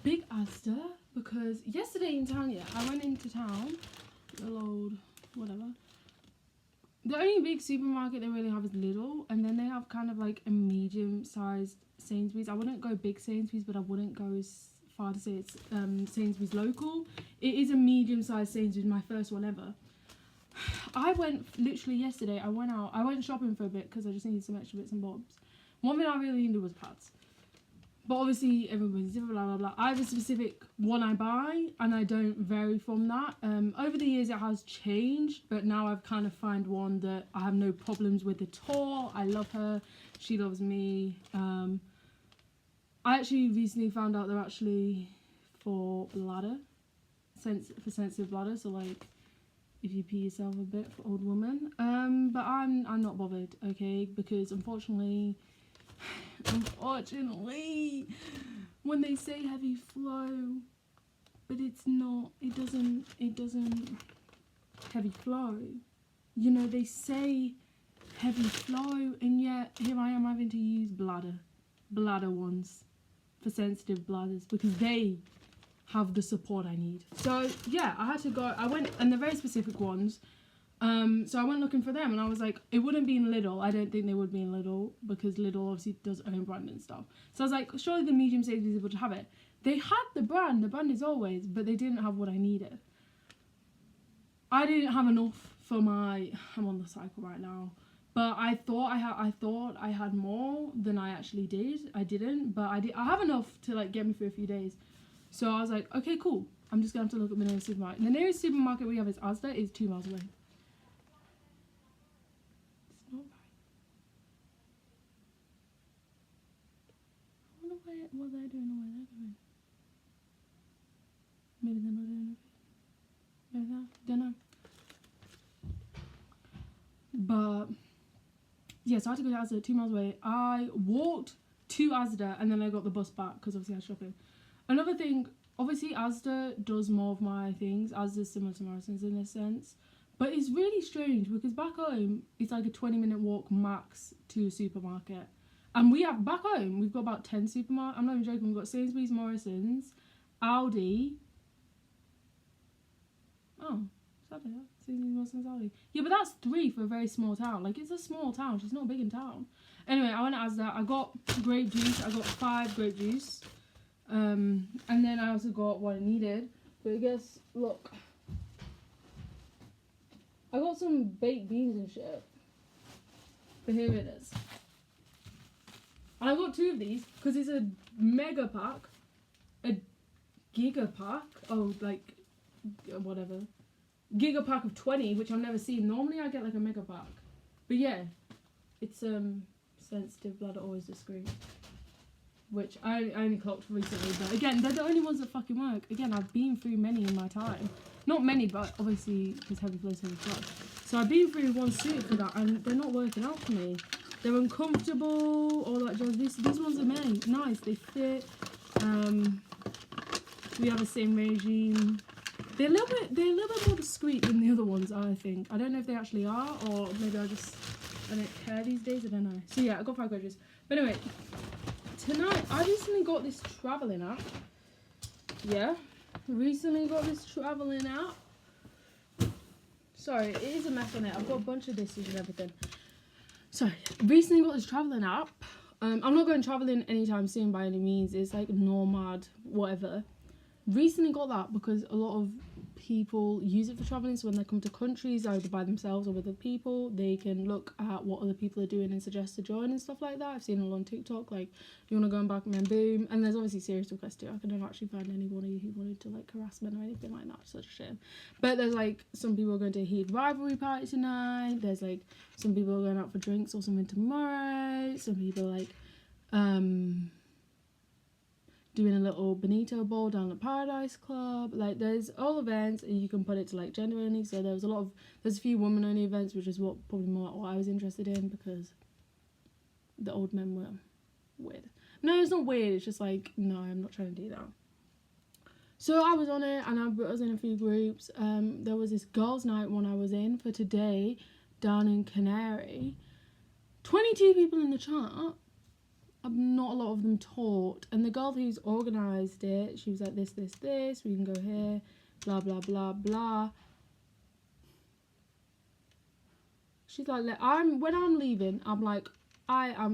big Asda, because yesterday in town, yeah, I went into town, little old whatever. The only big supermarket they really have is Lidl, and then they have kind of like a medium-sized Sainsbury's. I wouldn't go big Sainsbury's, but I wouldn't go as far to say it's Sainsbury's local. It is a medium-sized Sainsbury's, my first one ever. I went literally yesterday. I went shopping for a bit because I just needed some extra bits and bobs. One thing I really needed was pads. But obviously everybody's different, blah, blah, blah. I have a specific one I buy and I don't vary from that. Over the years it has changed, but now I've kind of found one that I have no problems with at all. I love her. She loves me. I actually recently found out they're actually for bladder, for sensitive bladder. So like if you pee yourself a bit for old women. But I'm not bothered, okay? Because unfortunately, when they say heavy flow, but it's not, it doesn't heavy flow. You know, they say heavy flow, and yet here I am having to use bladder ones for sensitive bladders because they have the support I need. So yeah, I had to go, I went, and they're very specific ones. So I went looking for them, and I was like, it wouldn't be in Lidl. I don't think they would be in Lidl because Lidl obviously does own brand and stuff. So I was like, surely the medium size is able to have it. They had the brand is always, but they didn't have what I needed. I didn't have enough for I'm on the cycle right now, but I thought I had more than I actually did. I didn't, but I have enough to like get me through a few days. So I was like, okay, cool. I'm just gonna have to look at the nearest supermarket. And the nearest supermarket we have is Asda, is 2 miles away. What they're doing or where they're going. Maybe they're not doing it. Maybe they don't know. But yeah, so I had to go to Asda 2 miles away. I walked to Asda and then I got the bus back because obviously I was shopping. Another thing, obviously Asda does more of my things. Asda's similar to Morrison's in this sense. But it's really strange because back home it's like a 20-minute walk max to a supermarket. And we have, back home, we've got about 10 supermarkets. I'm not even joking. We've got Sainsbury's, Morrison's, Aldi. Oh, is that it? Sainsbury's, Morrison's, Aldi. Yeah, but that's 3 for a very small town. Like, it's a small town. She's not big in town. Anyway, I went to Asda. I got grape juice. I got 5 grape juice. And then I also got what I needed. But I guess, look. I got some baked beans and shit. But here it is. And I got 2 of these because it's a mega pack, a giga pack, like whatever, giga pack of 20, which I've never seen. Normally I get like a mega pack, but yeah, it's sensitive bladder, always discreet, which I only clocked recently. But again, they're the only ones that fucking work. Again, I've been through many in my time, not many, but obviously because heavy flow, heavy flow. So I've been through one suit for that, and they're not working out for me. They're uncomfortable, all that jazz. These ones are nice, they fit. We have the same regime. They're a little bit more discreet than the other ones, I think. I don't know if they actually are, or maybe I don't care these days, I don't know. So yeah, I got 5 graduates. But anyway, tonight, I recently got this travelling app. Yeah, recently got this travelling app. Sorry, it is a mess on it. I've got a bunch of dishes and everything. So, recently got this travelling app. I'm not going travelling anytime soon by any means. It's like Nomad, whatever. Recently got that because a lot of people use it for travelling. So when they come to countries, either by themselves or with other people, they can look at what other people are doing and suggest to join and stuff like that. I've seen it on TikTok, like, you want to go and back and then boom. And there's obviously serious requests too. I could never actually find anybody who wanted to like harassment or anything like that. It's such a shame. But there's like some people are going to a heated rivalry party tonight. There's like some people are going out for drinks or something tomorrow. Some people like doing a little Benito Bowl down at Paradise Club. Like, there's all events, and you can put it to like gender only. So there's a few woman only events, which is probably more what I was interested in because the old men were weird. No, it's not weird. It's just like, no, I'm not trying to do that. So I was on it, and I was in a few groups. There was this girls' night one I was in for today down in Canary. 22 people in the chat. not a lot of them taught. And the girl who's organised it, she was like, this, we can go here, blah, blah, blah, blah. She's like, when I'm leaving, I'm like,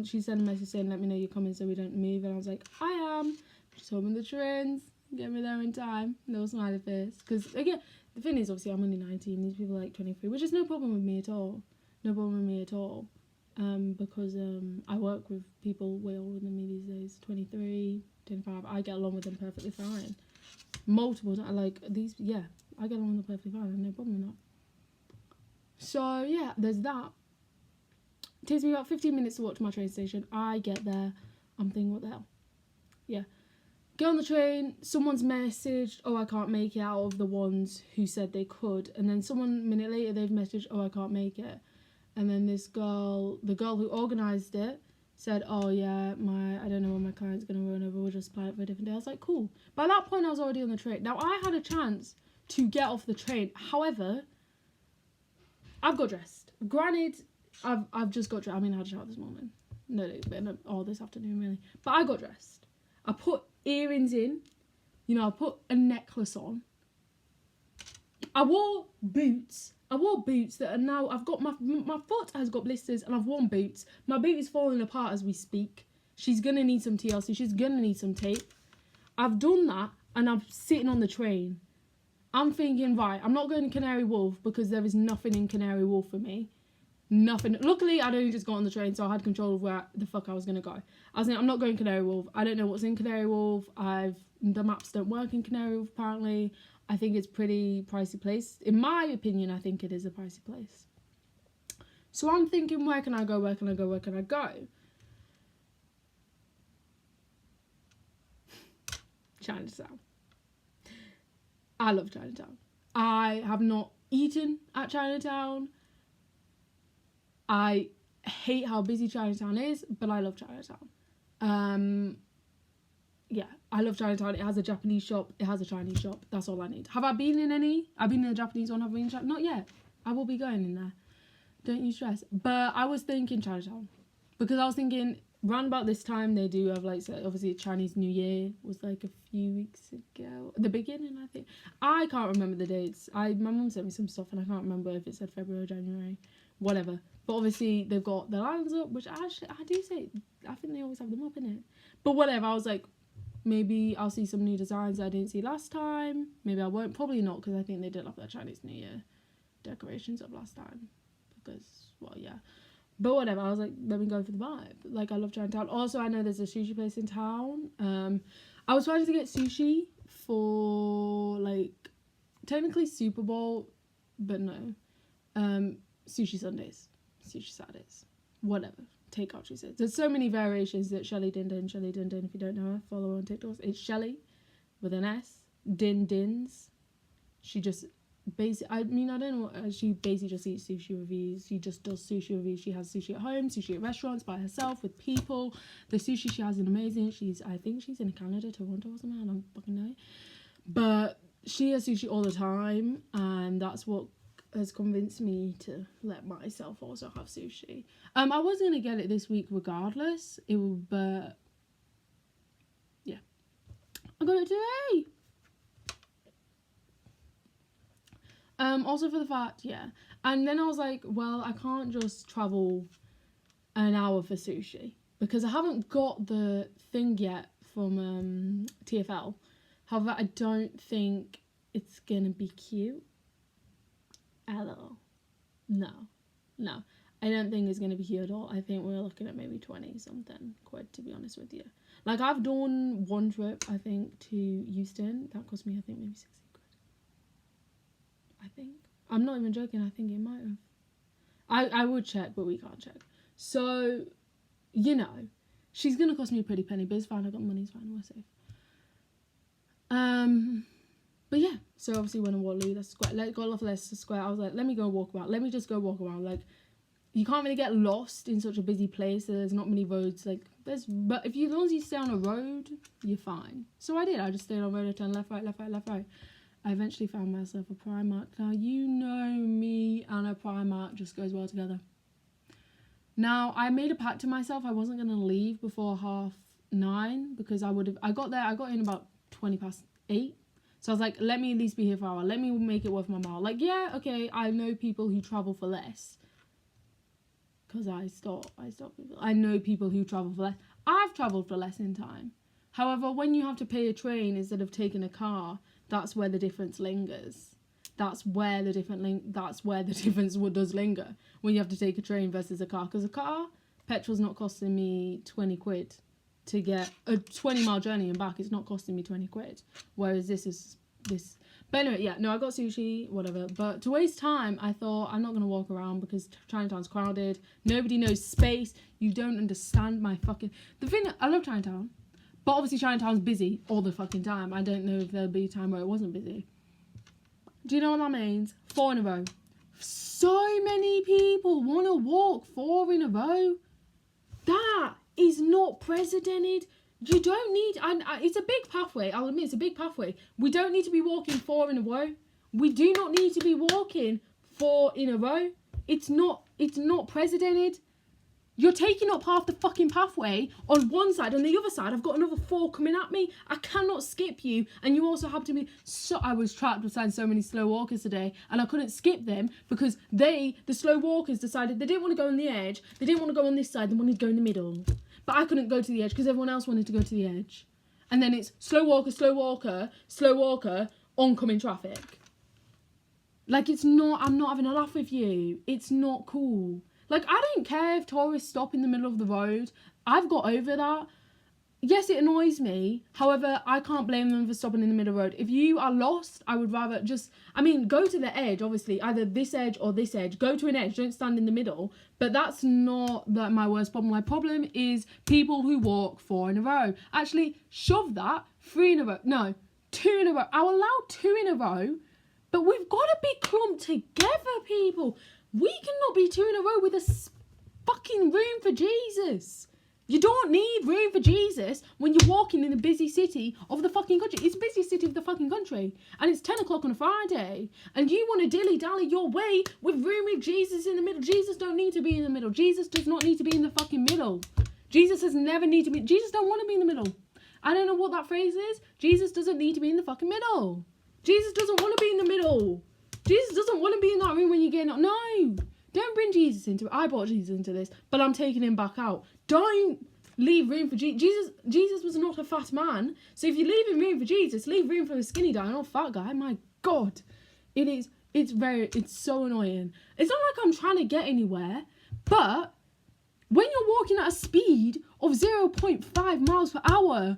she sent a message saying, let me know you're coming so we don't move. And I was like, I am. She told me the trains, get me there in time. Little smiley face. Because, again, the thing is, obviously, I'm only 19. These people are like 23, which is no problem with me at all. No problem with me at all. Because I work with people way older than me these days, 23, 25. I get along with them perfectly fine. Multiple times, like, I get along with them perfectly fine. I have no problem with that. So, yeah, there's that. It takes me about 15 minutes to walk to my train station. I get there. I'm thinking, what the hell? Yeah. Get on the train. Someone's messaged, oh, I can't make it, out of the ones who said they could. And then a minute later, they've messaged, oh, I can't make it. And then this girl, the girl who organised it, said, oh, yeah, I don't know when my client's going to run over. We'll just plan it for a different day. I was like, cool. By that point, I was already on the train. Now, I had a chance to get off the train. However, I've got dressed. Granted, I've just got dressed. I mean, I had a shower this morning. No, this afternoon, really. But I got dressed. I put earrings in. I put a necklace on. I wore boots. That are now, I've got, my foot has got blisters and I've worn boots. My boot is falling apart as we speak. She's going to need some TLC. She's going to need some tape. I've done that and I'm sitting on the train. I'm thinking, right, I'm not going to Canary Wharf because there is nothing in Canary Wharf for me. Nothing. Luckily, I'd only just got on the train, so I had control of where the fuck I was going to go. I was like, I'm not going Canary Wharf. I don't know what's in Canary Wharf. The maps don't work in Canary Wharf, apparently. I think it's pretty pricey place. In my opinion, I think it is a pricey place. So I'm thinking, where can I go? Chinatown. I love Chinatown. I have not eaten at Chinatown. I hate how busy Chinatown is, but I love Chinatown. Yeah, I love Chinatown. It has a Japanese shop. It has a Chinese shop. That's all I need. Have I been in any? I've been in the Japanese one. Have I been in Chinatown? Not yet. I will be going in there. Don't you stress. But I was thinking Chinatown. Because I was thinking, round about this time, they do have, like, so obviously Chinese New Year was, like, a few weeks ago. The beginning, I think. I can't remember the dates. My mum sent me some stuff, and I can't remember if it said February or January. Whatever. But obviously, they've got the lines up, which I do say, I think they always have them up, innit? But whatever, I was like, maybe I'll see some new designs I didn't see last time. Maybe I won't. Probably not, because I think they did have their Chinese New Year decorations up last time. Because, well, yeah. But whatever, I was like, let me go for the vibe. Like, I love Chinatown. Also, I know there's a sushi place in town. I was trying to get sushi for, like, technically Super Bowl, but no. Sushi Sundays. Sushi Saturdays. Whatever. Takeout, she said. There's so many variations that Shelly Din Din. If you don't know her, follow her on TikTok. It's Shelly with an S. Din Dins. She just I don't know what, she basically just eats sushi reviews. She just does sushi reviews. She has sushi at home, sushi at restaurants, by herself, with people. The sushi she has is amazing. I think she's in Canada, Toronto or something, I don't fucking know. But she has sushi all the time, and that's what has convinced me to let myself also have sushi. I was going to get it this week regardless, but yeah. I got it today! Also for the fact, yeah. And then I was like, well, I can't just travel an hour for sushi because I haven't got the thing yet from TFL. However, I don't think it's gonna be cute at all. No. I don't think it's gonna be cute at all. I think we're looking at maybe 20 something quid, to be honest with you. Like, I've done one trip, I think, to Euston. That cost me, I think, maybe 60 quid. I think. I'm not even joking. I think it might have. I would check, but we can't check. So, you know, she's going to cost me a pretty penny, but it's fine. I got the money. It's fine. We're safe. But yeah. So, obviously, when I Waterloo, that's square. Got off Leicester Square. I was like, let me go walk around. Let me just go walk around. Like, you can't really get lost in such a busy place. There's not many roads. Like, but as long as you stay on a road, you're fine. So, I did. I just stayed on road. I turned left, right. I eventually found myself a Primark. Now, you know me and a Primark just goes well together. Now, I made a pact to myself. I wasn't going to leave before 9:30 because I got in about 8:20. So I was like, let me at least be here for an hour. Let me make it worth my while. Like, yeah, okay, I know people who travel for less. Because I stop people. I know people who travel for less. I've travelled for less in time. However, when you have to pay a train instead of taking a car, that's where the difference lingers. That's where the difference does linger. When you have to take a train versus a car. Because a car, petrol's not costing me 20 quid. To get a 20-mile journey and back, it's not costing me 20 quid. Whereas this. But anyway, yeah, no, I got sushi, whatever. But to waste time, I thought I'm not going to walk around because Chinatown's crowded. Nobody knows space. You don't understand my fucking... The thing, I love Chinatown. But obviously Chinatown's busy all the fucking time. I don't know if there'll be a time where it wasn't busy. Do you know what that means? 4 in a row. So many people want to walk 4 in a row. That is not precedented. You don't need... it's a big pathway. I'll admit it's a big pathway. We don't need to be walking 4 in a row. We do not need to be walking 4 in a row. It's not precedented. You're taking up half the fucking pathway on one side. On the other side, I've got another 4 coming at me. I cannot skip you. And you also have to be... So I was trapped beside so many slow walkers today. And I couldn't skip them because the slow walkers, decided they didn't want to go on the edge. They didn't want to go on this side. They wanted to go in the middle. But I couldn't go to the edge because everyone else wanted to go to the edge. And then it's slow walker, oncoming traffic. Like, it's not... I'm not having a laugh with you. It's not cool. Like, I don't care if tourists stop in the middle of the road. I've got over that. Yes, it annoys me. However, I can't blame them for stopping in the middle of the road. If you are lost, I would rather just... go to the edge, obviously. Either this edge or this edge. Go to an edge. Don't stand in the middle. But that's not my worst problem. My problem is people who walk 4 in a row. Actually, shove that. 3 in a row. No, 2 in a row. I'll allow 2 in a row. But we've got to be clumped together, people. We cannot be 2 in a row with a fucking room for Jesus. You don't need room for Jesus when you're walking in a busy city of the fucking country. It's the busiest city of the fucking country. And it's 10 o'clock on a Friday. And you want to dilly-dally your way with room with Jesus in the middle. Jesus don't need to be in the middle. Jesus does not need to be in the fucking middle. Jesus has never need to be... Jesus don't want to be in the middle. I don't know what that phrase is. Jesus doesn't need to be in the fucking middle. Jesus doesn't want to be in the middle. Jesus doesn't want to be in that room when you're getting up. No, don't bring Jesus into it. I brought Jesus into this, but I'm taking him back out. Don't leave room for Jesus. Jesus was not a fat man. So if you're leaving room for Jesus, leave room for a skinny guy, not a fat guy. My God, it's so annoying. It's not like I'm trying to get anywhere, but when you're walking at a speed of 0.5 miles per hour,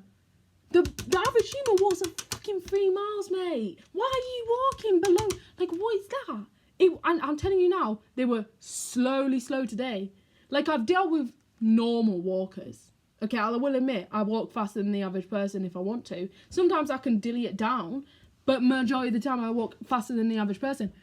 the average human walks a fucking 3 miles, mate. Why are you walking below? Like, what is that? And I'm telling you now, they were slow today. Like, I've dealt with normal walkers. Okay, I will admit, I walk faster than the average person if I want to. Sometimes I can dilly it down, but majority of the time I walk faster than the average person.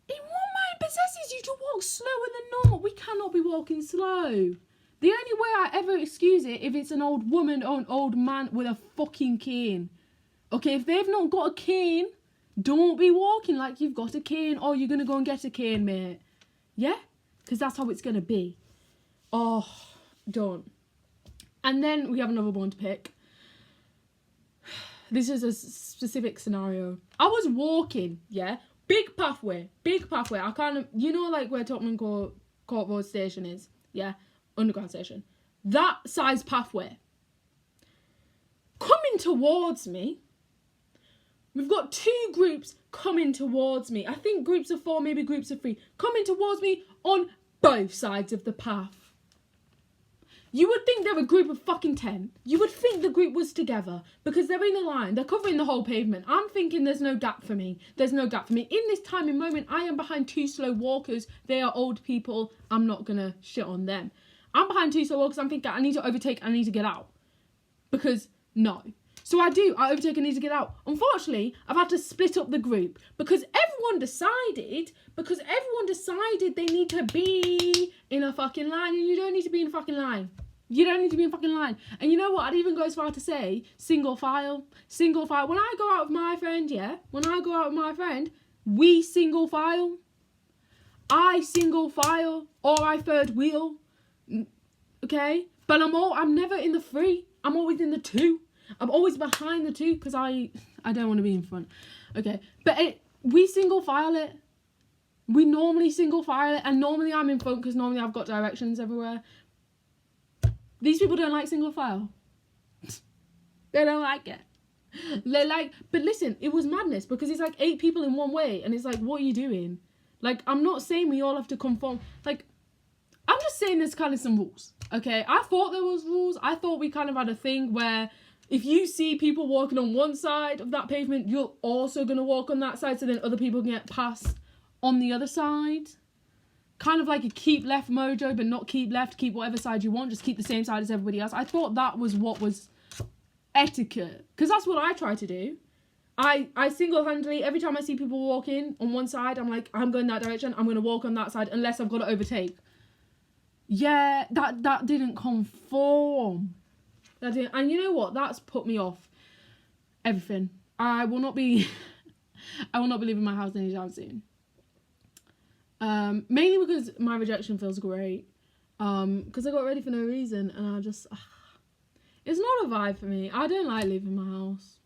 In what mind possesses you to walk slower than normal? We cannot be walking slow. The only way I ever excuse it if it's an old woman or an old man with a fucking cane. Okay, if they've not got a cane, don't be walking like you've got a cane or you're going to go and get a cane, mate. Yeah? Because that's how it's going to be. Oh, don't. And then we have another one to pick. This is a specific scenario. I was walking, yeah? Big pathway. I kind of, you know, like where Tottenham Court Road Station is? Yeah? Underground station. That size pathway. Coming towards me. We've got 2 groups coming towards me. I think groups of 4, maybe groups of 3. Coming towards me on both sides of the path. You would think they're a group of fucking 10. You would think the group was together because they're in a line. They're covering the whole pavement. I'm thinking there's no gap for me. In this time and moment, I am behind 2 slow walkers. They are old people. I'm not going to shit on them. I'm behind 2 slow walkers. I'm thinking I need to overtake. I need to get out. Because no. So I overtake and need to get out. Unfortunately, I've had to split up the group because everyone decided they need to be in a fucking line, and you don't need to be in a fucking line. And you know what? I'd even go as far to say single file. When I go out with my friend, we single file. I single file or I third wheel. Okay, but I'm never in the 3. I'm always in the 2. I'm always behind the 2 because I don't want to be in front. Okay, but we single file it. We normally single file it, and normally I'm in front because normally I've got directions everywhere. These people don't like single file. They don't like it. They're like, but listen, it was madness because it's like 8 people in one way, and it's like, what are you doing? Like, I'm not saying we all have to conform. Like, I'm just saying there's kind of some rules, okay? I thought there was rules. I thought we kind of had a thing where if you see people walking on one side of that pavement, you're also going to walk on that side so then other people can get past on the other side. Kind of like a keep left mojo, but not keep left, keep whatever side you want, just keep the same side as everybody else. I thought that was what was etiquette, because that's what I try to do. I single-handedly, every time I see people walking on one side, I'm like, I'm going that direction, I'm going to walk on that side unless I've got to overtake. Yeah, that didn't conform. That didn't, and you know what? That's put me off everything. I will not be leaving my house anytime soon. Mainly because my rejection feels great. Because I got ready for no reason, and I just, it's not a vibe for me. I don't like leaving my house.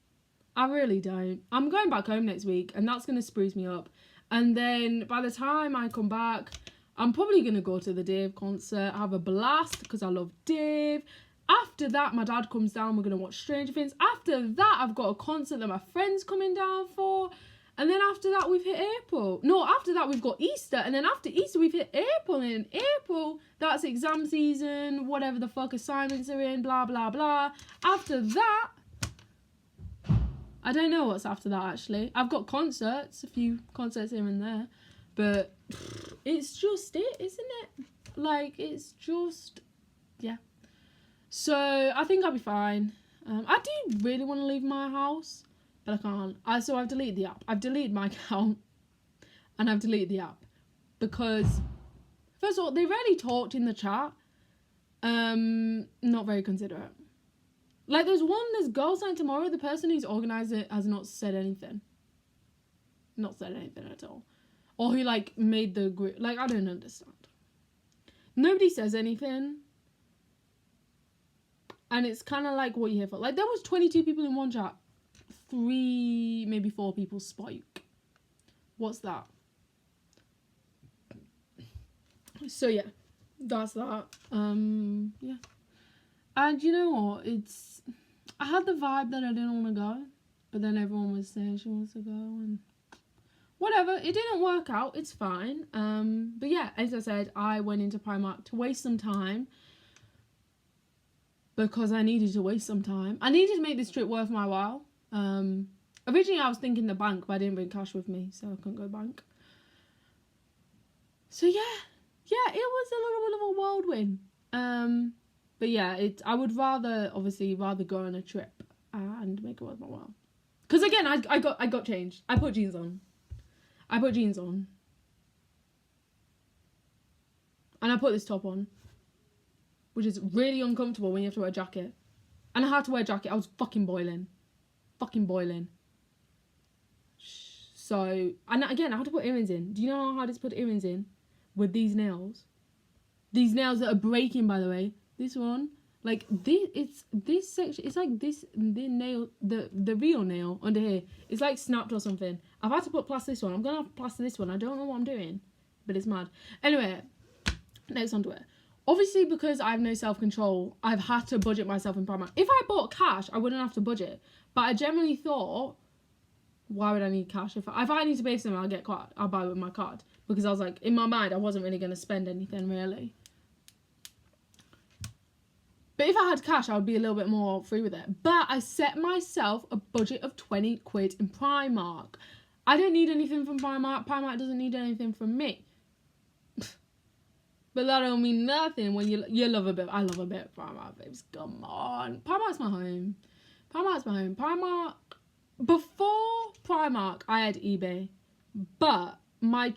I really don't. I'm going back home next week, and that's gonna spruce me up. And then by the time I come back, I'm probably going to go to the Dave concert, have a blast, because I love Dave. After that, my dad comes down, we're going to watch Stranger Things. After that, I've got a concert that my friend's coming down for. And then after that, we've hit April. No, after that, we've got Easter. And then after Easter, we've hit April. And in April, that's exam season, whatever the fuck assignments are in, blah, blah, blah. After that, I don't know what's after that, actually. I've got concerts, a few concerts here and there. But it's just it, isn't it? Like, it's just, yeah. So, I think I'll be fine. I do really want to leave my house, but I can't. So, I've deleted the app. I've deleted my account, and I've deleted the app. Because, first of all, they rarely talked in the chat. Not very considerate. Like, there's girls' night tomorrow. The person who's organised it has not said anything. Not said anything at all. Or who, like, made the group. Like, I don't understand. Nobody says anything. And it's kind of like what you hear for. Like, there was 22 people in one chat. 3, maybe 4 people spoke. What's that? So, yeah. That's that. Yeah. And you know what? I had the vibe that I didn't want to go. But then everyone was saying she wants to go, and whatever, it didn't work out, it's fine. But yeah, as I said, I went into Primark to waste some time because I needed to waste some time. I needed to make this trip worth my while. Originally I was thinking the bank, but I didn't bring cash with me, so I couldn't go bank. So yeah, it was a little bit of a whirlwind. But yeah, I would rather go on a trip and make it worth my while. Because again, I got changed. I put jeans on. And I put this top on, which is really uncomfortable when you have to wear a jacket. And I had to wear a jacket. I was fucking boiling. So, and again, I had to put earrings in. Do you know how hard it's to put earrings in with these nails? These nails that are breaking, by the way. This one, like this section. It's like this. The nail, the real nail under here. It's like snapped or something. I've had to put plaster this one. I'm gonna have to plaster this one. I don't know what I'm doing, but it's mad. Anyway, next underwear. Obviously, because I have no self-control, I've had to budget myself in Primark. If I bought cash, I wouldn't have to budget. But I generally thought, why would I need cash? If I need to pay something, I'll buy it with my card. Because I was like, in my mind, I wasn't really going to spend anything, really. But if I had cash, I would be a little bit more free with it. But I set myself a budget of 20 quid in Primark. I don't need anything from Primark. Primark doesn't need anything from me. But that don't mean nothing when you love a bit. I love a bit of Primark, babes. Come on. Primark's my home. Primark. Before Primark, I had eBay. But my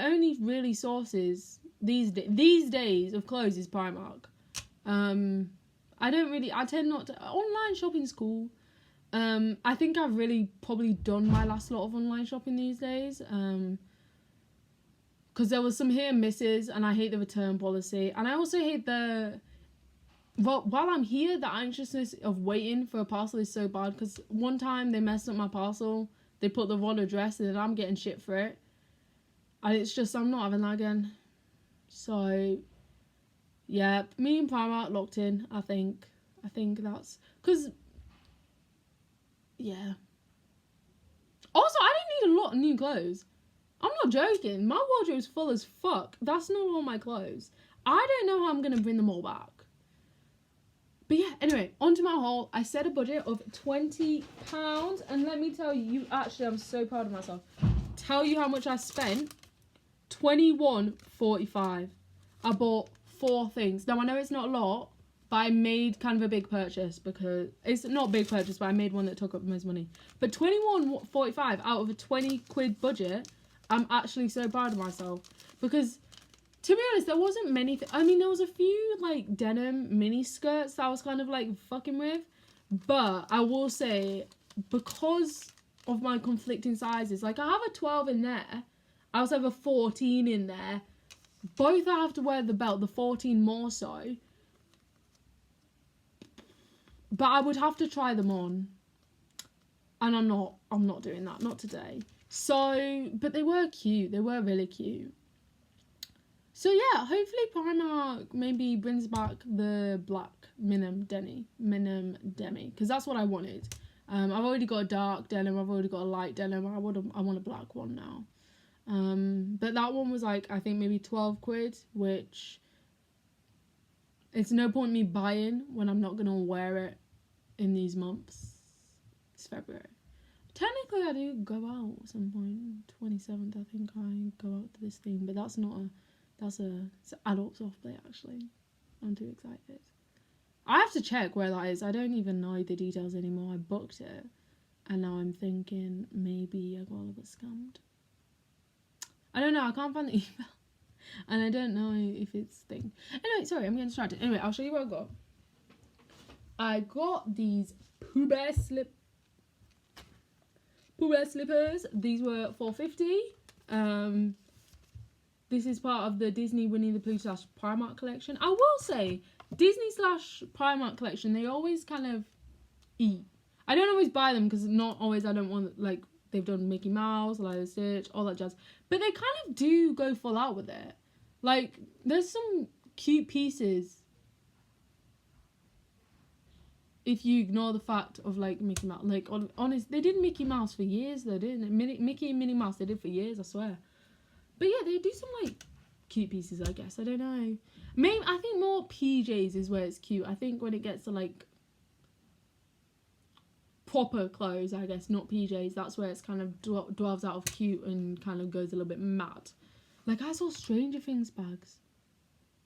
only really sources these days of clothes is Primark. I tend not to. Online shopping's cool. I think I've really probably done my last lot of online shopping these days. because there was some hit and misses, and I hate the return policy, and I also hate the. Well, while I'm here, the anxiousness of waiting for a parcel is so bad, because one time they messed up my parcel, they put the wrong address, and then I'm getting shit for it. And it's just, I'm not having that again. So, yeah, me and Primark locked in, I think. I think that's, because, yeah. Also, I didn't need a lot of new clothes. I'm not joking. My wardrobe's full as fuck. That's not all my clothes. I don't know how I'm going to bring them all back. But yeah, anyway, onto my haul. I set a budget of £20, and let me tell you, actually, I'm so proud of myself. Tell you how much I spent. £21.45. I bought 4 things. Now, I know it's not a lot, but I made kind of a big purchase, because it's not a big purchase, but I made one that took up most money. But £21.45 out of a £20 budget, I'm actually so proud of myself, because to be honest, there wasn't many. I mean, there was a few like denim mini skirts that I was kind of like fucking with, but I will say, because of my conflicting sizes, like I have a 12 in there, I also have a 14 in there. Both I have to wear the belt, the 14 more so. But I would have to try them on, and I'm not doing that, not today. So, but they were cute. They were really cute. So yeah, hopefully Primark maybe brings back the black Minim Demi, because that's what I wanted. I've already got a dark denim, I've already got a light denim, I want a black one now. But that one was like, I think maybe £12, which it's no point me buying when I'm not going to wear it in these months. It's February. Technically I do go out at some point, 27th I think I go out to this thing, but that's not a... it's an adult soft play, actually. I'm too excited. I have to check where that is. I don't even know the details anymore. I booked it, and now I'm thinking maybe I got a little bit scammed. I don't know. I can't find the email, and I don't know if it's thing. Anyway, sorry, I'm getting distracted. Anyway, I'll show you what I got. I got these Pooh Bear slippers. These were $4.50. This is part of the Disney Winnie the Pooh / Primark collection. I will say, Disney / Primark collection, they always kind of eat. I don't always buy them, because not always I don't want, like, they've done Mickey Mouse, Lilo Stitch, all that jazz. But they kind of do go full out with it. Like, there's some cute pieces. If you ignore the fact of, like, Mickey Mouse. Like, honest, they did Mickey Mouse for years, though, didn't they? Mickey and Minnie Mouse, they did for years, I swear. But yeah, they do some, like, cute pieces, I guess. I don't know. Maybe, I think more PJs is where it's cute. I think when it gets to, like, proper clothes, I guess, not PJs, that's where it's kind of dwells out of cute and kind of goes a little bit mad. Like, I saw Stranger Things bags.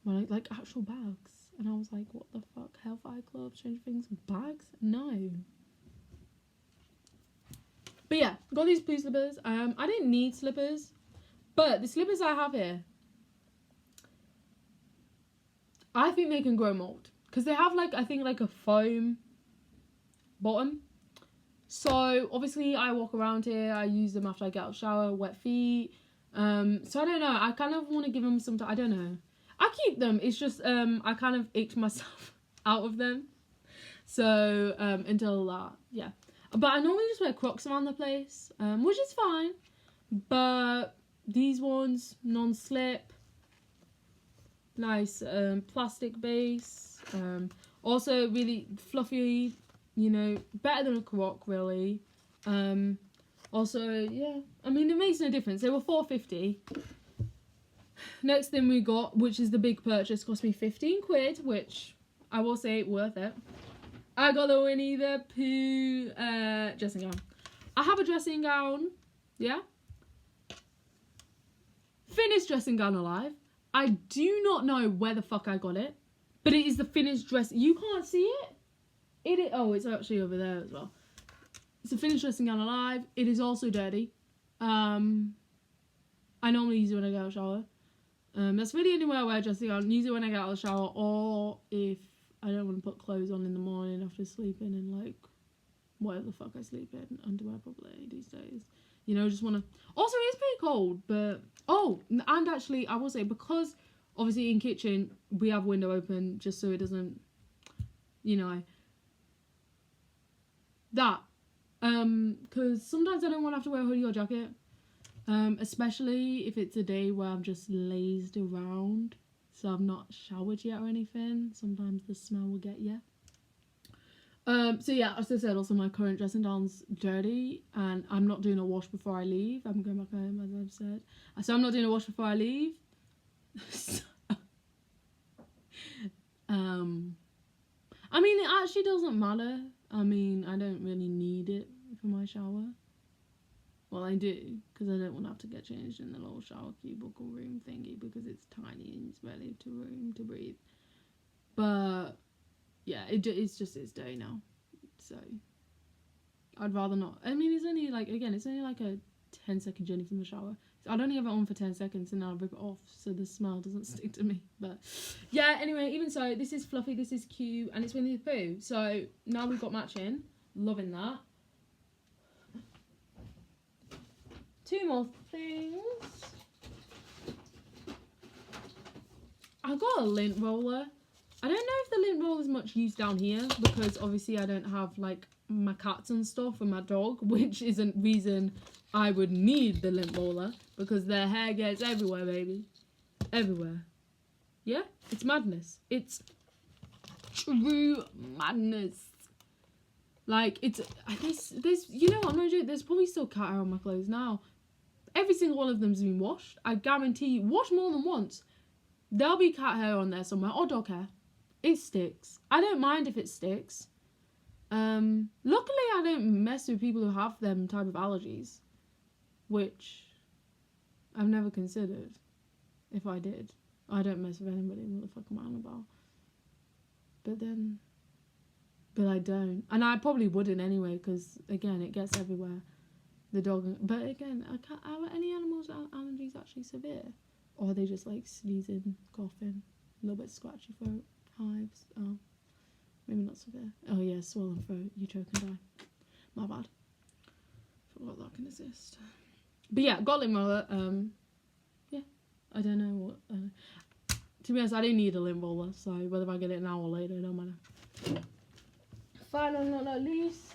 Like, actual bags. And I was like, what the fuck? Hellfire Club, Stranger Things bags? No. But yeah, got these blue slippers. I didn't need slippers. But the slippers I have here, I think they can grow mold. Because they have, like, I think, like, a foam bottom. So, obviously, I walk around here. I use them after I get out of the shower, wet feet. So, I don't know. I kind of want to give them some time. I don't know. I keep them. It's just, I kind of icked myself out of them. So, until that, yeah. But I normally just wear Crocs around the place, which is fine. But... these ones, non-slip, nice plastic base, also really fluffy, you know, better than a Croc, really. Also, yeah, I mean, it makes no difference. They were $4.50. Next thing we got, which is the big purchase, cost me £15, which I will say worth it. I got the Winnie the Pooh dressing gown. I have a dressing gown, yeah. Finished dressing gown alive. I do not know where the fuck I got it, but it is the finished dress. You can't see it. Oh, it's actually over there as well. It's a finished dressing gown alive. It is also dirty. I normally use it when I get out of the shower. That's really only where I wear a dressing gown. Use it when I get out of the shower, or if I don't want to put clothes on in the morning after sleeping, and like whatever the fuck I sleep in, underwear probably these days. You know, just want to... Also, it's pretty cold, but... Oh, and actually, I will say, because obviously in kitchen, we have window open just so it doesn't, you know, that. Because sometimes I don't want to have to wear a hoodie or jacket. Especially if it's a day where I'm just lazed around. So I've not showered yet or anything. Sometimes the smell will get you. So yeah, as I said, also my current dressing down's dirty, and I'm not doing a wash before I leave. I'm going back home, as I've said. So I'm not doing a wash before I leave. I mean, it actually doesn't matter. I mean, I don't really need it for my shower. Well, I do, because I don't want to have to get changed in the little shower cubicle room thingy, because it's tiny and it's barely room to breathe. But yeah, it's just its day now, so I'd rather not. I mean, it's only like, again, it's only like a 10-second journey from the shower. So I'd only have it on for 10 seconds and then I'll rip it off so the smell doesn't stick to me. But yeah, anyway, even so, this is fluffy, this is cute, and it's Winnie the Pooh. So now we've got matching. Loving that. Two more things. I got a lint roller. I don't know if the lint roller is much used down here, because obviously I don't have like my cats and stuff and my dog, which isn't reason I would need the lint roller, because their hair gets everywhere, baby. Everywhere. Yeah? It's madness. It's true madness. Like, it's... There's you know what, I'm not joking, there's probably still cat hair on my clothes now. Every single one of them's been washed. I guarantee you, washed more than once. There'll be cat hair on there somewhere, or dog hair. It sticks. I don't mind if it sticks. Luckily, I don't mess with people who have them type of allergies, which I've never considered. If I did, I don't mess with anybody. What the fuck am I on about? But I don't, and I probably wouldn't anyway, because again, it gets everywhere. The dog, but again, are any animals' allergies actually severe, or are they just like sneezing, coughing, a little bit scratchy throat, hives? Oh, maybe not severe. Oh yeah, swollen throat, you choke and die. My bad. Forgot that can exist. But yeah, got lint roller. Yeah, I don't know what. To be honest, I don't need a lint roller, so whether I get it now or later, it don't matter. Final, not least,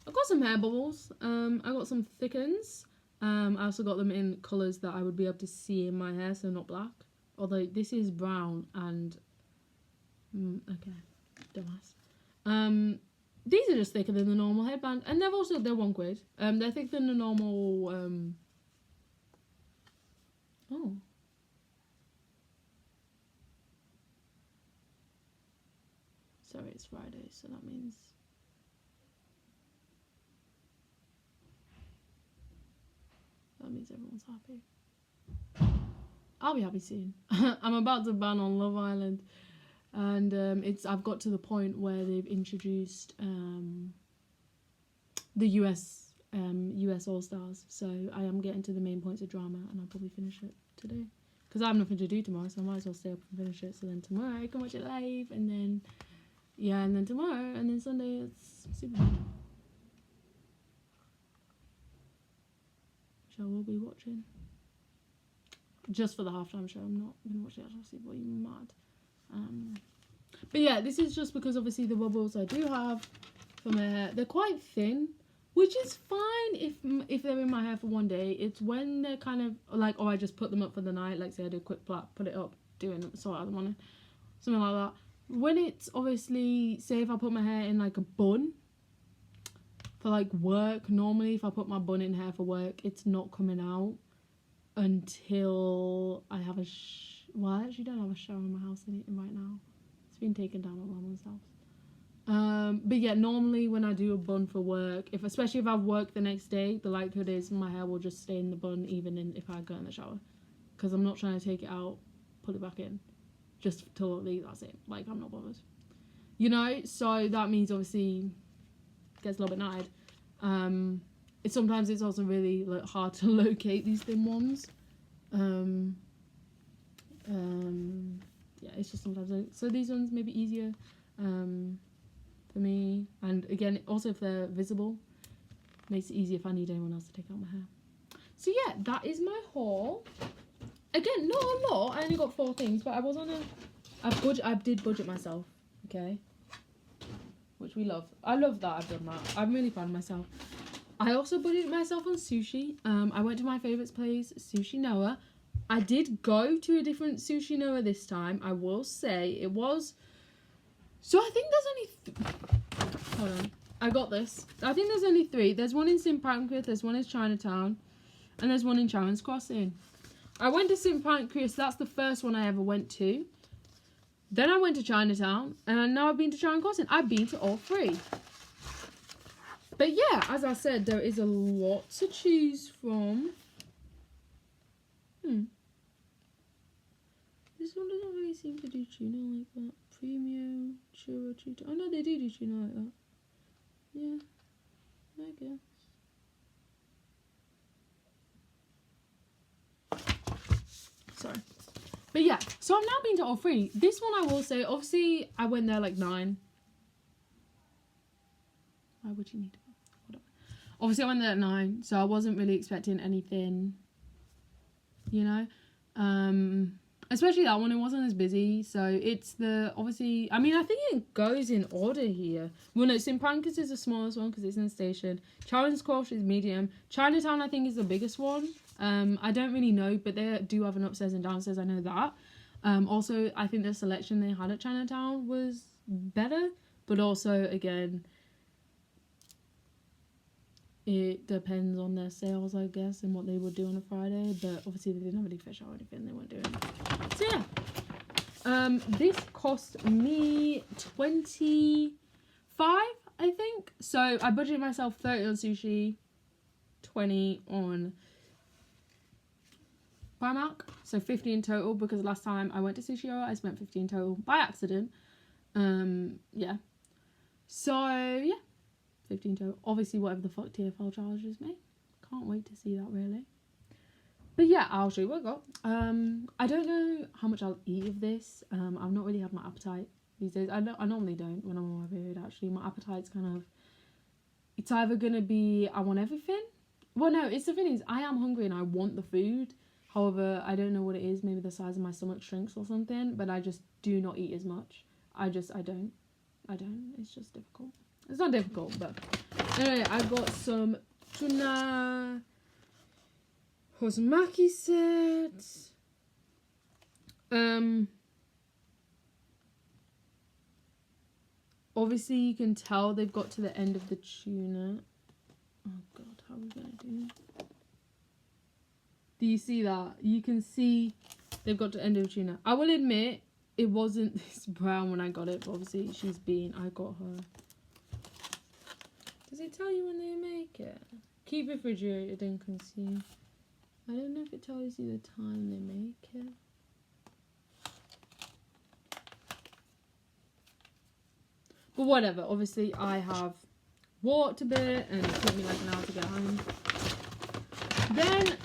I got some hair bubbles. I got some thickens. I also got them in colours that I would be able to see in my hair, so not black. Although this is brown and okay, dumbass. These are just thicker than the normal headband, and they're £1. They're thicker than the normal. Oh. Sorry, it's Friday, so that means. That means everyone's happy. I'll be happy soon. I'm about to ban on Love Island, and I've got to the point where they've introduced the US All Stars, so I am getting to the main points of drama, and I'll probably finish it today because I have nothing to do tomorrow, so I might as well stay up and finish it. So then tomorrow I can watch it live, and then and then tomorrow, and then Sunday it's Superman. I will be watching just for the halftime show. I'm not gonna watch the actual Super Bowl. You mad? But yeah, this is just because obviously the bubbles I do have for my hair, they're quite thin, which is fine if they're in my hair for one day. It's when they're kind of like, oh, I just put them up for the night, like say I do a quick plait, put it up, sort out the morning, something like that. When it's obviously, say if I put my hair in like a bun for like work, normally if I put my bun in hair for work, it's not coming out until I have well, I actually don't have a shower in my house right now. It's been taken down at Mama's house. But yeah, normally when I do a bun for work, especially if I work the next day, the likelihood is my hair will just stay in the bun even if I go in the shower, because I'm not trying to take it out, put it back in, just till that's it. Like, I'm not bothered, you know. So that means obviously gets a little bit knotted. Sometimes it's also really like hard to locate these thin ones. Yeah, it's just sometimes so these ones may be easier for me, and again also if they're visible, Makes it easier if I need anyone else to take out my hair. So yeah, that is my haul. Again, not a lot. I only got 4 things, but I was on I did budget myself, okay? Which we love. I love that I've done that. I'm really proud of myself. I also budgeted myself on sushi. I went to my favourite place, Sushi Noah. I did go to a different Sushi Noah this time. I will say it was... So I think there's only... Hold on. I got this. I think there's only 3. There's one in St. Pancras, there's one in Chinatown, and there's one in Charon's Crossing. I went to St. Pancras. That's the first one I ever went to. Then I went to Chinatown, and now I've been to Charon's Crossing. I've been to all 3. But yeah, as I said, there is a lot to choose from. This one doesn't really seem to do tuna like that. Premium, churro, tuna. Oh no, they do tuna like that. Yeah, I guess. Sorry. But yeah, so I've now been to all 3. This one I will say, obviously, I went there like 9. Why would you need to? Whatever. Obviously, I went there at 9, so I wasn't really expecting anything, you know? Especially that one, it wasn't as busy, so it's the, obviously, I mean, I think it goes in order here. Well, no, St. Pancras is the smallest one because it's in the station. Charon's Cross is medium. Chinatown, I think, is the biggest one. I don't really know, but they do have an upstairs and downstairs, I know that. Also, I think the selection they had at Chinatown was better, but also, again, it depends on their sales, I guess, and what they would do on a Friday, but obviously they didn't have any fish or anything, they weren't doing it. So yeah, this cost me 25, I think. So I budgeted myself 30 on sushi, 20 on Primark, so 50 in total, because last time I went to Sushi Ora, I spent 50 in total by accident. Yeah. So yeah, 15 total. Obviously, whatever the fuck TFL charges me. Can't wait to see that, really. But yeah, I'll show you what I got. I don't know how much I'll eat of this. I've not really had my appetite these days. I normally don't when I'm on my period, actually. My appetite's kind of... It's either going to be, I want everything. Well, no, it's the thing is, I am hungry and I want the food. However, I don't know what it is. Maybe the size of my stomach shrinks or something. But I just do not eat as much. I don't. It's just difficult. It's not difficult, but... Anyway, I got some tuna... Hosmaki set. Obviously you can tell they've got to the end of the tuna. Oh god, how are we gonna do? Do you see that? You can see they've got to the end of the tuna. I will admit it wasn't this brown when I got it, but obviously she's been. I got her. Does it tell you when they make it? Keep refrigerated and consume. I don't know if it tells you the time they make it. But whatever, obviously I have walked a bit and it took me like an hour to get home. Then,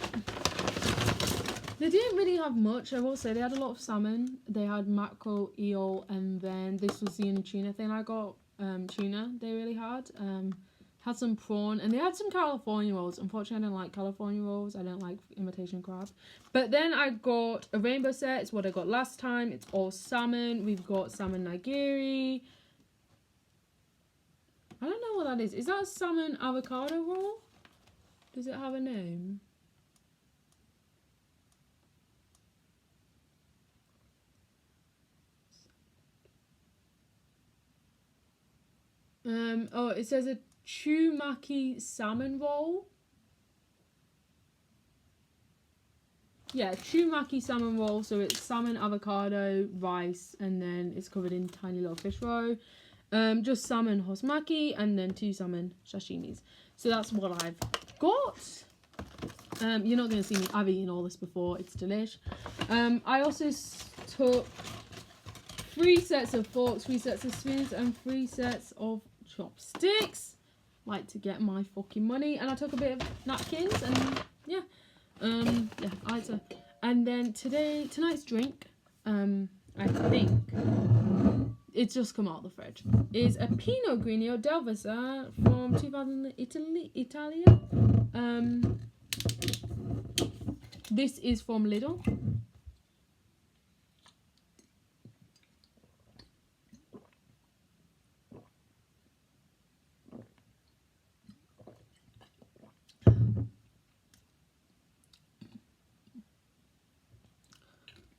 they didn't really have much, I will say. They had a lot of salmon, they had mackerel, eel, and then this was the only tuna thing I got. Tuna they really had. Had some prawn, and they had some California rolls. Unfortunately, I don't like California rolls. I don't like imitation crab. But then I got a rainbow set. It's what I got last time. It's all salmon. We've got salmon nigiri. I don't know what that is. Is that a salmon avocado roll? Does it have a name? Oh, it says a Chumaki salmon roll. Yeah, Chumaki salmon roll. So it's salmon, avocado, rice, and then it's covered in tiny little fish roe. Just salmon hosmaki, and then 2 salmon sashimis. So that's what I've got. You're not going to see me. I've eaten all this before. It's delish. I also took 3 sets of forks, 3 sets of spoons, and 3 sets of chopsticks. Like to get my fucking money. And I took a bit of napkins, and yeah. Yeah, I took. And then tonight's drink, I think, it's just come out of the fridge. Is a Pinot Grigio del Vesa from 2000 Italia. This is from Lidl.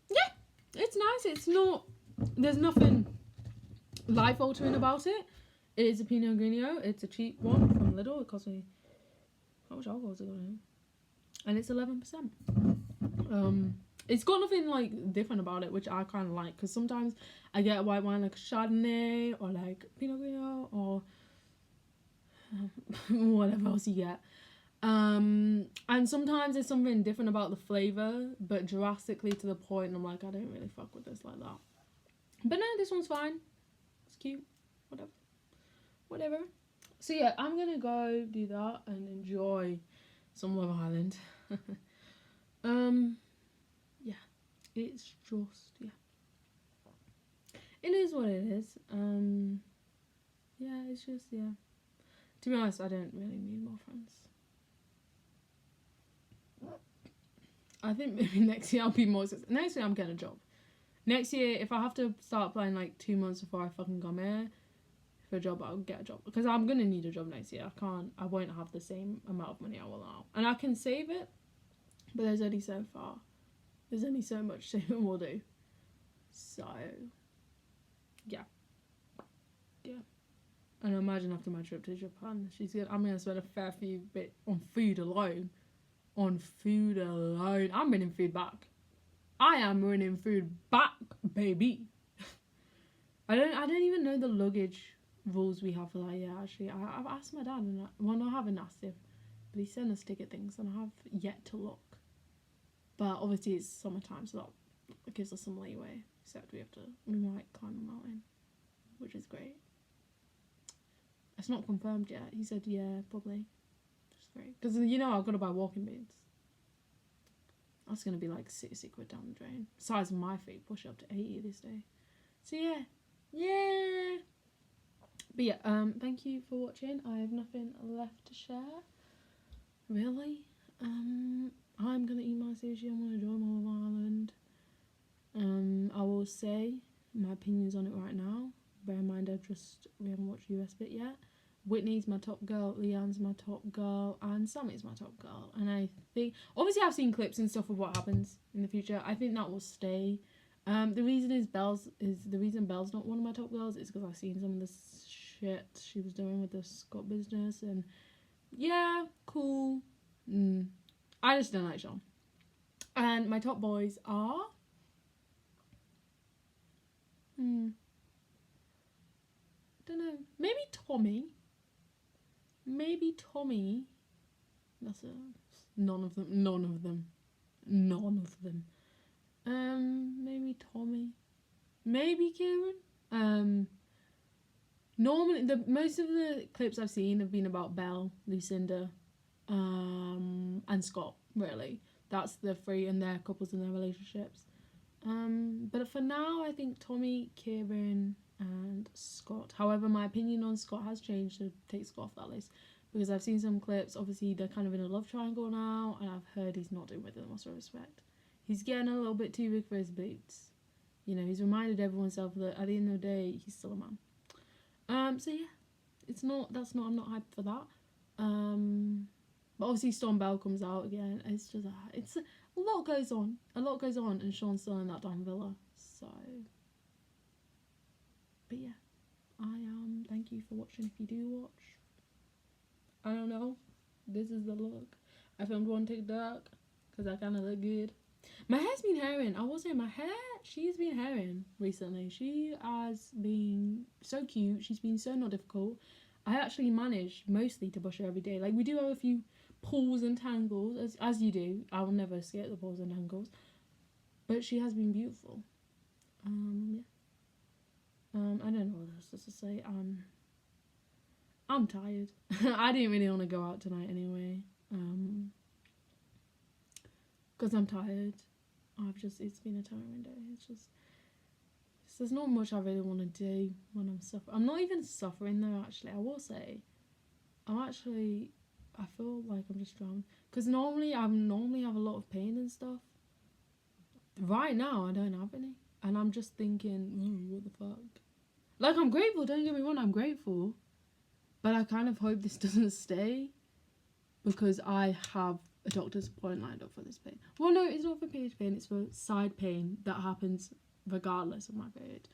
Yeah, it's nice. It's not. There's nothing life altering about it. It is a Pinot Grigio. It's a cheap one from Lidl. It cost me, how much alcohol has it got in it? And it's 11%. It's got nothing like different about it, which I kind of like, because sometimes I get a white wine like a Chardonnay or like Pinot Grigio or whatever else you get. And sometimes there's something different about the flavour, but drastically to the point I'm like, I don't really fuck with this like that. But no, this one's fine. It's cute. Whatever. So yeah, I'm gonna go do that and enjoy some Love Island. Yeah, it's just, yeah, it is what it is. Yeah, it's just, yeah, to be honest, I don't really need more friends. I think maybe next year I'll be more successful. Next year I'm getting a job. Next year, if I have to start applying like 2 months before I fucking come here for a job, I'll get a job, because I'm gonna need a job next year. I won't have the same amount of money I will now, and I can save it, but there's only so far. There's only so much saving we'll do. So yeah. And imagine after my trip to Japan, I'm gonna spend a fair few bit on food alone. I'm bringing food back. I am bringing food back, baby. I don't even know the luggage rules we have for that yet, actually. I've asked my dad, and I haven't asked him, but he sent us ticket things, and I have yet to look. But obviously it's summertime, so that gives us some leeway. Except we might climb a mountain, which is great. It's not confirmed yet. He said, yeah, probably. Which is great. Because, I've got to buy walking boots. That's going to be like 60 quid down the drain. Size of my feet push up to 80 this day. So yeah. Yeah. But yeah, thank you for watching. I have nothing left to share. Really. I'm going to eat my sushi. I'm going to enjoy my Love Island. I will say my opinions on it right now. Bear in mind, we haven't watched US bit yet. Whitney's my top girl, Leanne's my top girl, and Sammy's my top girl. And I think, obviously I've seen clips and stuff of what happens in the future. I think that will stay. The reason Belle's not one of my top girls is because I've seen some of the shit she was doing with the Scott business, and yeah, cool. I just don't like Sean. And my top boys are don't know. Maybe Tommy. That's none of them. Maybe Tommy. Maybe Kieran. Normally most of the clips I've seen have been about Belle, Lucinda, and Scott, really. That's the three and their couples and their relationships. But for now, I think Tommy, Kieran, and Scott. However, my opinion on Scott has changed to take Scott off that list, because I've seen some clips. Obviously, they're kind of in a love triangle now, and I've heard he's not doing with it the most respect. He's getting a little bit too big for his boots. He's reminded everyone that at the end of the day, he's still a man. So yeah, I'm not hyped for that. But obviously Storm Bell comes out again. It's just, a lot goes on, and Sean's still in that damn villa, so. But yeah, thank you for watching if you do watch. I don't know, this is the look. I filmed one TikTok, because I kind of look good. My hair's been hairing. I will say she's been hairing recently. She has been so cute. She's been so not difficult. I actually manage mostly to brush her every day. Like, we do have a few pulls and tangles, as you do. I will never escape the pulls and tangles. But she has been beautiful. Yeah. I don't know what else to say. I'm tired. I didn't really want to go out tonight anyway. Because I'm tired. It's been a tiring day. It's there's not much I really want to do when I'm suffering. I'm not even suffering though, actually. I will say, I feel like I'm just drowning. Because normally I have a lot of pain and stuff. Right now, I don't have any. And I'm just thinking, what the fuck? Like, I'm grateful, don't get me wrong, I'm grateful. But I kind of hope this doesn't stay. Because I have a doctor's appointment lined up for this pain. Well, no, it's not for period pain, it's for side pain that happens regardless of my period.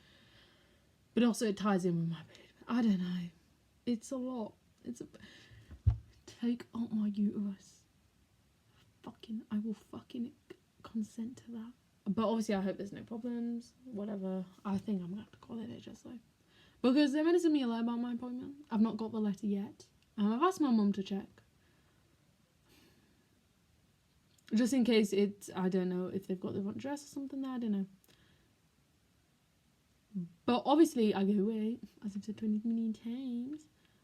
But also it ties in with my period. I don't know. It's a lot. Take out my uterus. I will fucking consent to that. But obviously I hope there's no problems. Whatever. I think I'm going to have to call it just though. Because they're meant to send me a letter about my appointment. I've not got the letter yet. I've asked my mum to check. Just in case I don't know if they've got the wrong address or something there, I don't know. But obviously I go away, as I've said 20 million times.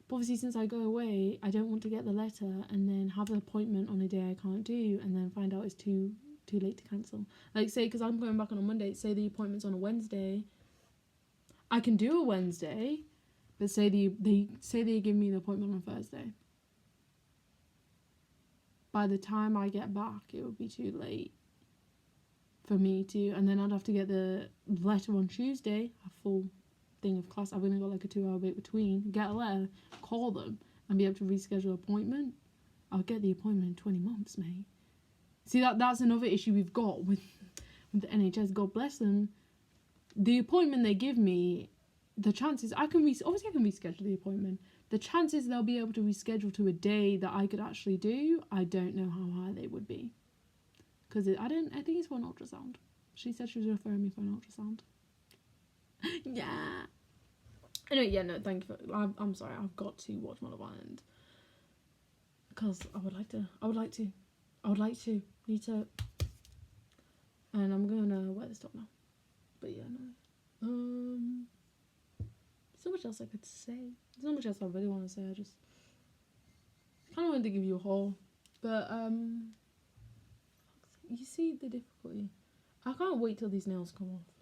But obviously since I go away, I don't want to get the letter and then have an appointment on a day I can't do and then find out it's too late to cancel. Like say, because I'm going back on a Monday, say the appointment's on a Wednesday. I can do a Wednesday, but say they give me the appointment on Thursday. By the time I get back, it would be too late for me to, and then I'd have to get the letter on Tuesday, a full thing of class. I've only got like a 2 hour wait between. Get a letter, call them, and be able to reschedule an appointment. I'll get the appointment in 20 months, mate. See, that's another issue we've got with the NHS. God bless them. The appointment they give me, the chances I can reschedule the appointment. The chances they'll be able to reschedule to a day that I could actually do, I don't know how high they would be. Because I think it's for an ultrasound. She said she was referring me for an ultrasound. Yeah. Anyway, yeah, no, thank you for... I'm sorry, I've got to watch my Love Island. Because I would like to. Need to... And I'm going to wear this top now. But yeah, no. So much else I could say. There's not much else I really want to say. I just kind of wanted to give you a haul. But, you see the difficulty. I can't wait till these nails come off.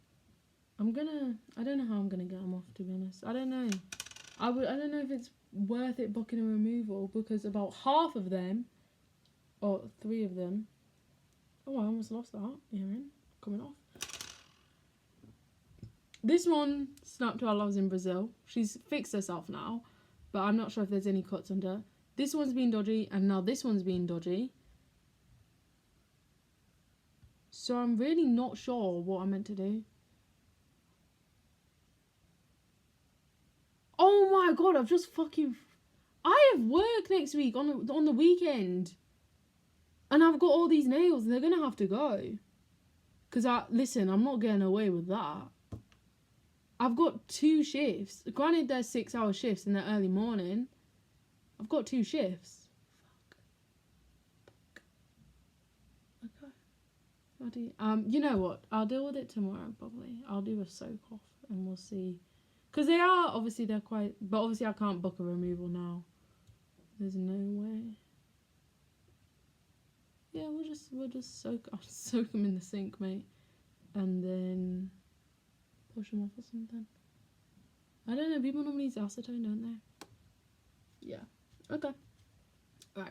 I don't know how I'm gonna get them off, to be honest. I don't know. I don't know if it's worth it booking a removal because about half of them, or 3 of them. Oh, I almost lost that earring coming off. This one snapped while I was in Brazil. She's fixed herself now, but I'm not sure if there's any cuts under. This one's been dodgy, and now this one's been dodgy. So I'm really not sure what I'm meant to do. Oh my god, I have work next week on the weekend. And I've got all these nails and they're going to have to go. Because I'm not getting away with that. I've got 2 shifts. Granted, they're 6-hour shifts in the early morning. I've got 2 shifts. Fuck. Okay. You know what? I'll deal with it tomorrow, probably. I'll do a soak off and we'll see. Because they're quite... But obviously I can't book a removal now. There's no way. Yeah, we'll just I'll soak them in the sink, mate. And then push them off or something. I don't know, people normally use acetone, don't they? Yeah. Okay. Right.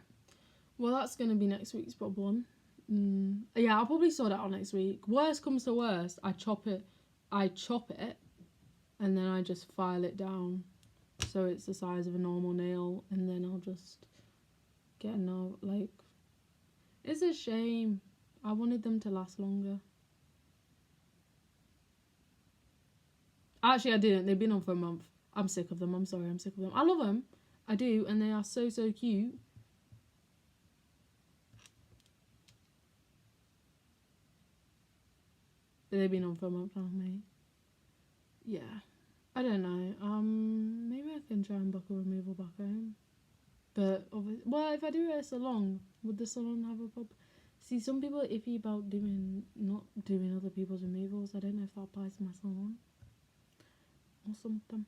Well, that's going to be next week's problem. Yeah, I'll probably sort it out next week. Worst comes to worst, I chop it, and then I just file it down so it's the size of a normal nail, and then I'll just get another, like... It's a shame. I wanted them to last longer. Actually, I didn't. They've been on for a month. I'm sick of them. I'm sorry. I'm sick of them. I love them. I do. And they are so, so cute. But they've been on for a month now, mate. Yeah. I don't know. Maybe I can try and book a removal back home. But, well, if I do it at a salon, would the salon have a problem? See, some people are iffy about not doing other people's removals. I don't know if that applies to my salon. Or something.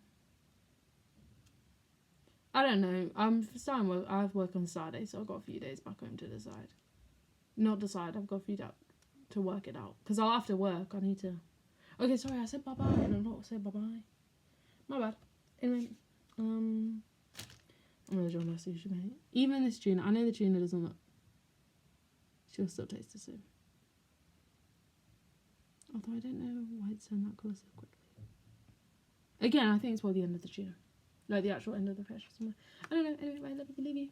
I don't know. I have work on Saturday, so I've got a few days back home to decide. Not decide, I've got a few days to work it out. Because I'll have to work. I need to... Okay, sorry, I said bye bye and I'm not saying bye bye. My bad. Anyway, I'm gonna draw my sushi mate. Even this tuna, I know the tuna doesn't look. She'll still taste the same. Although I don't know why it's turned that colour so quickly. Again, I think it's by the end of the tuna. Like the actual end of the fish or something. I don't know. Anyway, I love you, believe you.